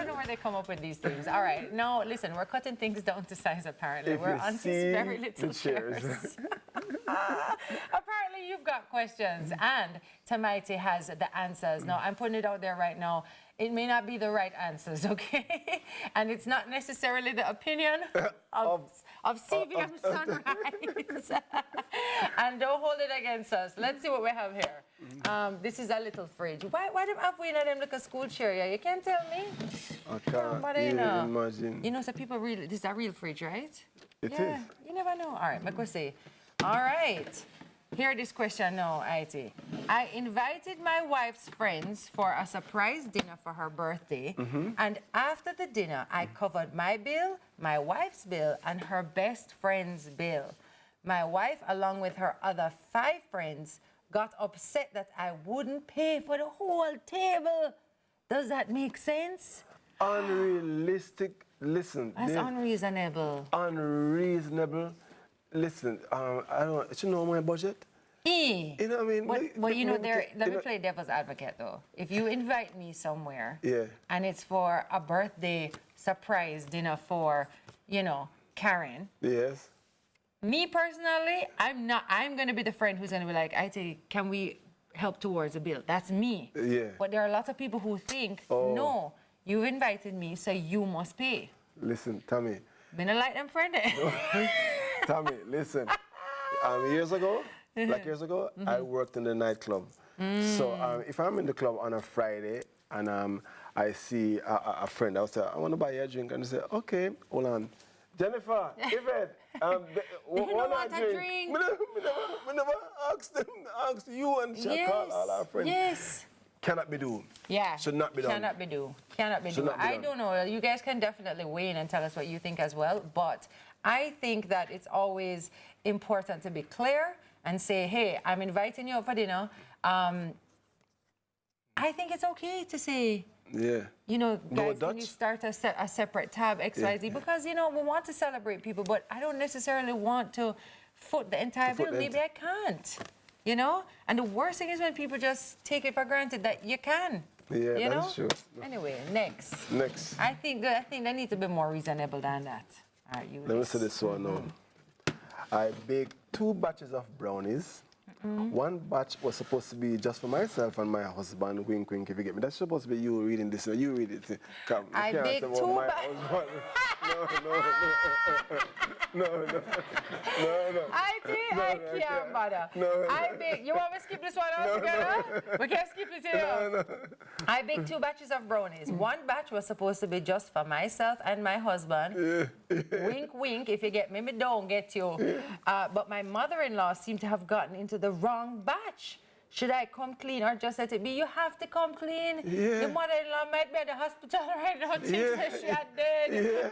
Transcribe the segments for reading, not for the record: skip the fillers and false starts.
don't know where they come up with these things. All right. No, listen, we're cutting things down to size, apparently. If we're you on see these very little the chairs. chairs. Apparently, you've got questions, and Tamaiti has the answers. Now, I'm putting it out there right now. It may not be the right answers, okay? And it's not necessarily the opinion of CVM Sunrise. And don't hold it against us. Let's see what we have here. This is a little fridge. Why don't have we in them like a school chair? Yeah? You can't tell me. I can't imagine. You know, so people really, this is a real fridge, right? It yeah, is. You never know. All right, make us see. All right. Hear this question now, IT. I invited my wife's friends for a surprise dinner for her birthday, and after the dinner, I covered my bill, my wife's bill, and her best friend's bill. My wife, along with her other 5 friends, got upset that I wouldn't pay for the whole table. Does that make sense? Unrealistic. Listen. That's unreasonable. Unreasonable. Listen, I don't. You know my budget. You know what I mean? But you know, let me play devil's advocate though. If you invite me somewhere, and it's for a birthday surprise dinner for, you know, Karen. Yes. Me personally, I'm gonna be the friend who's gonna be like, can we help towards the bill? That's me. Yeah. But there are lots of people who think, no, you've invited me, so you must pay. Listen, Tami. Been a like them friend. Tami, listen. Years ago, I worked in the nightclub. So if I'm in the club on a Friday and I see a friend, I'll say, I want to buy you a drink. And they say, okay, hold on. Jennifer, Yvette, want a drink? We never ask you and she call all our friends. Yes. Cannot be done. Yeah. Should not be done. Cannot be done. Cannot be done. I don't know. You guys can definitely weigh in and tell us what you think as well. But I think that it's always important to be clear and say, hey, I'm inviting you out for dinner. I think it's okay to say, you know, guys, can you start a separate tab, XYZ? Because, you know, we want to celebrate people, but I don't necessarily want to foot the entire bill. Maybe I can't. You know? And the worst thing is when people just take it for granted that you can. Yeah, you that's true. Anyway, next. I think they need to be more reasonable than that. All right, Let me say this one now. I baked 2 batches of brownies. One batch was supposed to be just for myself and my husband. Wink, wink, if you get me. That's supposed to be you reading this. You read it. Come. I baked 2 batches. No. I can't bother. You want me to skip this one altogether? We can't skip it here. I baked 2 batches of brownies. One batch was supposed to be just for myself and my husband. Wink, wink, if you get me, me don't get you. But my mother-in-law seemed to have gotten into the wrong batch. Should I come clean or just let it be? You have to come clean. Your mother-in-law might be at the hospital right now. Thinks that she had dead.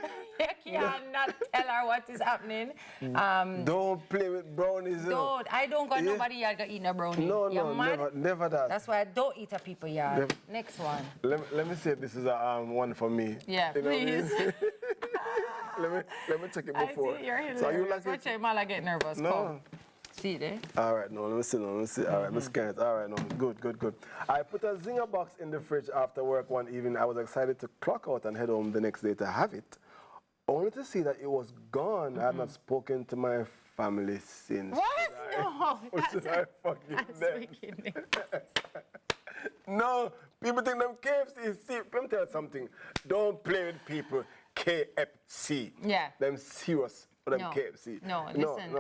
You cannot tell her what is happening. Don't play with brownies. I don't got nobody yard got eat a brownie. No, never that. That's why I don't eat a people yard. Next one. Let me see if this is a one for me. Yeah, please. let me check it before. You're hilarious. So you like Watch it, Mala get nervous. No. Come. See there? All right, no, let me see. All right, Miss Kenneth. All right, no, good. I put a zinger box in the fridge after work one evening. I was excited to clock out and head home the next day to have it, only to see that it was gone. I have not spoken to my family since. What? That's wickedness. No, people think them KFC. See, let me tell you something. Don't play with people. KFC. Yeah. Them serious. KFC. No, listen,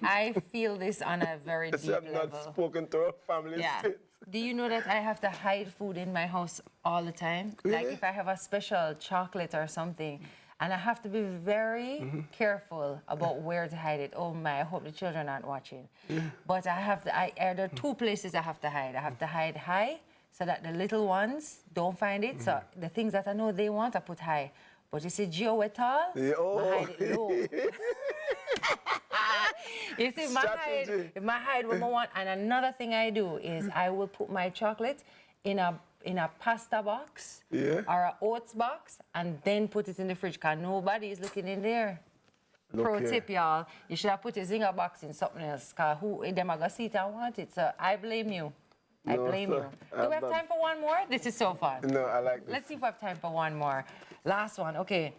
I feel this on a very deep level. I've not spoken to our family since. Do you know that I have to hide food in my house all the time? Really? Like if I have a special chocolate or something, and I have to be very careful about where to hide it. Oh my, I hope the children aren't watching. But there are 2 places I have to hide. I have to hide high so that the little ones don't find it. So the things that I know they want, I put high. But you see, Gio et al, I hide it low. You see, if I hide what I want, and another thing I do is I will put my chocolate in a pasta box or an oats box and then put it in the fridge because nobody is looking in there. Pro tip, y'all, you should have put a zinger box in something else because who them are going to see it and want it. So I blame you. I blame you. Do we have time for one more? This is so fun. No, I like this. Let's see if we have time for one more. Last one. Okay.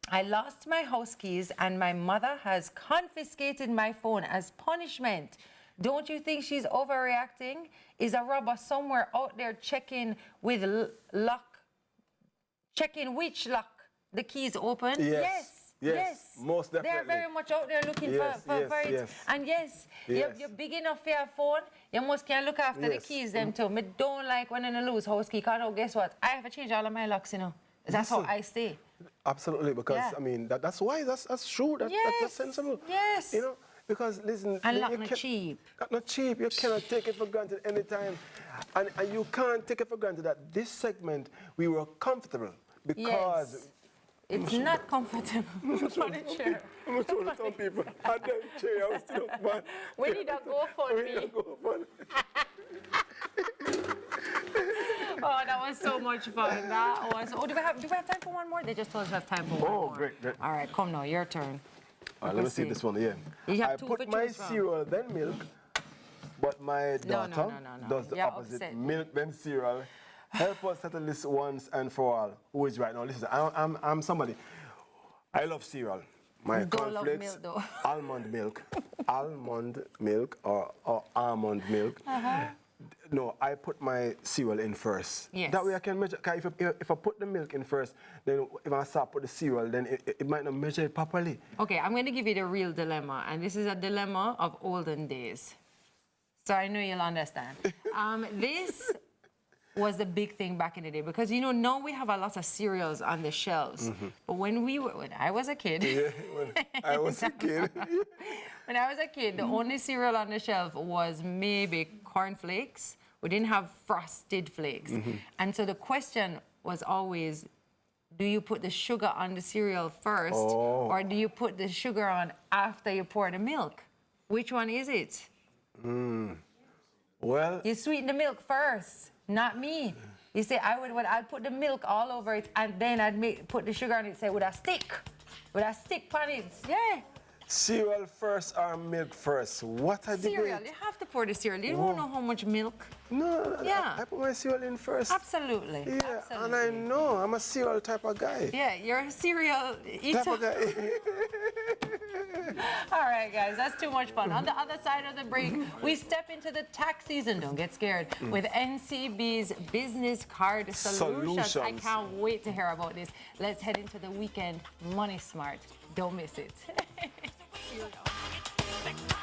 I lost my house keys and my mother has confiscated my phone as punishment. Don't you think she's overreacting? Is a robber somewhere out there checking with checking which lock the keys open? Yes, most definitely. They're very much out there looking for it. Yes. And yes, you're big enough for your phone, you must can look after the keys them too. Me don't like when I lose house key, because guess what? I have to change all of my locks, you know. That's how I stay. Absolutely, because I mean that's why that's true. That's sensible. Yes. You know, because listen, and not cheap. Not cheap. You cannot take it for granted anytime, and you can't take it for granted that this segment we were comfortable because. It's not comfortable on a chair. I'm going to tell some people, I don't chair, I was still up, man. We need a GoFundMe. Oh, that was so much fun. That was. Oh, do we have time for one more? They just told us we have time for one more. Oh, great. All right, come now, your turn. All right, let me see this one here. I put my cereal, then milk, but my daughter does the opposite. Upset. Milk, then cereal. Help us settle this once and for all. Who is right now? Listen, I'm somebody. I love cereal. My cornflakes, almond milk or almond milk. No, I put my cereal in first. Yes. That way I can measure. If I put the milk in first, then if I start put the cereal, then it might not measure it properly. Okay, I'm going to give you the real dilemma, and this is a dilemma of olden days. So I know you'll understand. This was the big thing back in the day, because you know now we have a lot of cereals on the shelves. But when I was a kid, when I was a kid, when I was a kid, the only cereal on the shelf was maybe cornflakes. We didn't have frosted flakes, and so the question was always, do you put the sugar on the cereal first, or do you put the sugar on after you pour the milk? Which one is it? Well, you sweeten the milk first. Not me. You say I'd put the milk all over it, and then I'd put the sugar on it. Say with a stick on it. Yeah. Cereal first or milk first? What a debate. Cereal. You have to pour the cereal. You don't know how much milk. No. Yeah. I put my cereal in first. Absolutely. Yeah. Absolutely. And I know I'm a cereal type of guy. Yeah, you're a cereal eater. Type of guy. All right, guys, that's too much fun. On the other side of the break, we step into the tax season. Don't get scared. With NCB's business card solutions. I can't wait to hear about this. Let's head into the weekend Money Smart. Don't miss it. See you now.